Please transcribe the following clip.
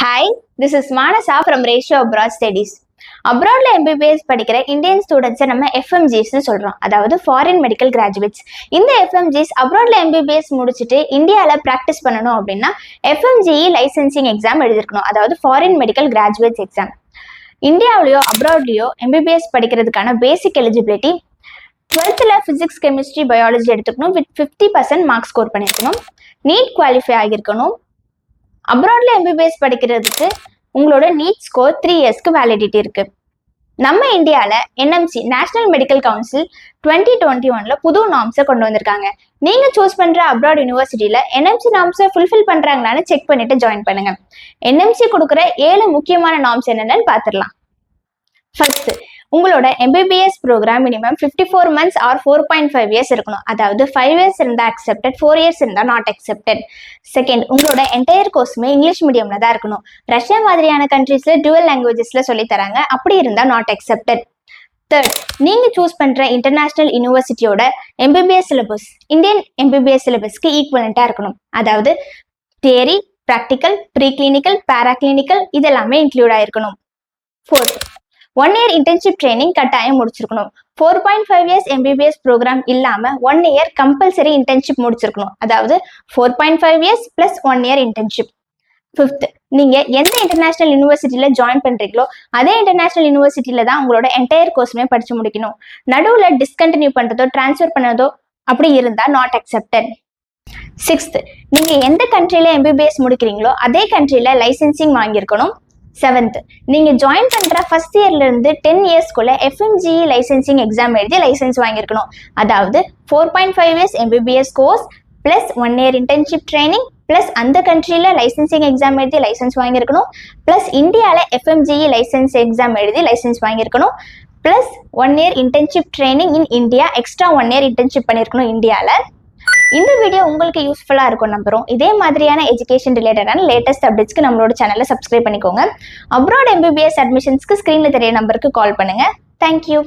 Hi, this is Manasa from Ratio Abroad Studies. அப்ராட்ல MBBS படிக்கிற Indian ஸ்டூடெண்ட்ஸை நம்ம எஃப்எம்ஜிஸ்னு சொல்றோம், அதாவது ஃபாரின் மெடிக்கல் கிராஜுவேட்ஸ். இந்த எஃப்எம்ஜிஸ் அப்ராட்ல எம்பிபிஎஸ் முடிச்சுட்டு இந்தியாவில் ப்ராக்டிஸ் பண்ணணும் அப்படின்னா எஃப்எம்ஜிஇ லைசன்சிங் எக்ஸாம் எழுதிருக்கணும், அதாவது ஃபாரின் மெடிக்கல் கிராஜுவேட்ஸ் எக்ஸாம். இந்தியாவிலையோ அப்ராட்லையோ எம்பிபிஎஸ் படிக்கிறதுக்கான basic eligibility 12th physics chemistry biology எடுத்துக்கணும், வித் 50% மார்க் ஸ்கோர் பண்ணியிருக்கணும், நீட் குவாலிஃபை ஆகியிருக்கணும். அப்ராட்ல எம்பிபிஎஸ் படிக்கிறதுக்கு உங்களோட நீட் ஸ்கோர் 3 இயர்ஸ்க்கு வேலிடிட்டி இருக்கு. நம்ம இந்தியாவில் என்எம்சி நேஷனல் மெடிக்கல் கவுன்சில் 2021 புது நார்ம்ஸை கொண்டு வந்திருக்காங்க. நீங்க சூஸ் பண்ற அப்ராட் யூனிவர்சிட்டியில என்எம்சி நார்ம்ஸை ஃபுல்ஃபில் பண்றாங்களான்னு செக் பண்ணிட்டு ஜாயின் பண்ணுங்க. என்எம்சி கொடுக்குற 7 முக்கியமான நார்ம்ஸ் என்னென்னு பார்த்துடலாம். ஃபர்ஸ்ட், உங்களோட MBBS program minimum 54 months or 4.5 years இருக்கணும், அதாவது 5 years இருந்தால் அக்செப்டட், 4 years இருந்தால் நாட் அக்செப்டட். செகண்ட், உங்களோட என்டையர் கோர்ஸுமே இங்கிலீஷ் மீடியம்ல தான் இருக்கணும். ரஷ்யா மாதிரியான கண்ட்ரீஸ்ல டுவல் லாங்குவேஜஸ்ல சொல்லி தராங்க, அப்படி இருந்தால் நாட் அக்செப்டட். தேர்ட், நீங்க சூஸ் பண்ற இன்டர்நேஷனல் யூனிவர்சிட்டியோட எம்பிபிஎஸ் சிலபஸ் இந்தியன் எம்பிபிஎஸ் சிலபஸ்க்கு ஈக்குவலண்டா இருக்கணும், அதாவது theory, practical, preclinical, paraclinical இதெல்லாமே இன்க்ளூட் ஆயிருக்கணும். ஃபோர்த், 1 year இன்டர்ன்ஷிப் ட்ரைனிங் கட்டாயம் முடிச்சிருக்கணும். 4.5 years எம்பிபிஎஸ் ப்ரோக்ராம் இல்லாம 1 year கம்பல்சரி இன்டர்ன்ஷிப் முடிச்சிருக்கணும், அதாவது 4.5 years + 1 year இன்டர்ன்ஷிப். ஃபிஃப்த், நீங்க எந்த இன்டர்நேஷனல் யூனிவர்சிட்டியில ஜாயின் பண்றீங்களோ அதே இன்டர்நேஷனல் யூனிவர்சிட்டியில தான் உங்களோட என்டையர் கோர்ஸுமே படிச்சு முடிக்கணும். நடுவுல டிஸ்கண்டினியூ பண்றதோ டிரான்ஸ்ஃபர் பண்ணதோ அப்படி இருந்தா நாட் அக்செப்டட். சிக்ஸ்த், நீங்க எந்த கண்ட்ரில எம்பிபிஎஸ் முடிக்கிறீங்களோ அதே கண்ட்ரில லைசன்சிங் வாங்கியிருக்கணும். செவன்த், நீங்க ஜாயின் பண்ற ஃபர்ஸ்ட் இயர்ல இருந்து 10 yearsக்குள்ள எஃப்எம்ஜிஇ லைசன்சிங் எக்ஸாம் எழுதி லைசன்ஸ் வாங்கியிருக்கணும், அதாவது 4.5 years MBBS course plus 1 year internship training plus அந்த கண்ட்ரில லைசன்சிங் எக்ஸாம் எழுதி லைசன்ஸ் வாங்கியிருக்கணும், பிளஸ் இந்தியாவில் எஃப்எம்ஜிஇ லைசன்ஸ் எக்ஸாம் எழுதி லைசன்ஸ் வாங்கியிருக்கணும், plus 1 year internship training in India, extra 1 year internship பண்ணியிருக்கணும் இந்தியாவில். இந்த வீடியோ உங்களுக்கு யூஸ்ஃபுல்லாக இருக்கும் நம்புறோம். இதே மாதிரியான எஜுகேஷன் ரிலேட்டடான லேட்டஸ்ட் அப்டேட்ஸ்க்கு நம்மளோட சேனலை சப்ஸ்கிரைப் பண்ணிக்கோங்க. அப்ராட் எம்பிபிஎஸ் அட்மிஷன்ஸ்க்கு ஸ்க்ரீனில் தெரிய நம்பருக்கு கால் பண்ணுங்க. தேங்க்யூ.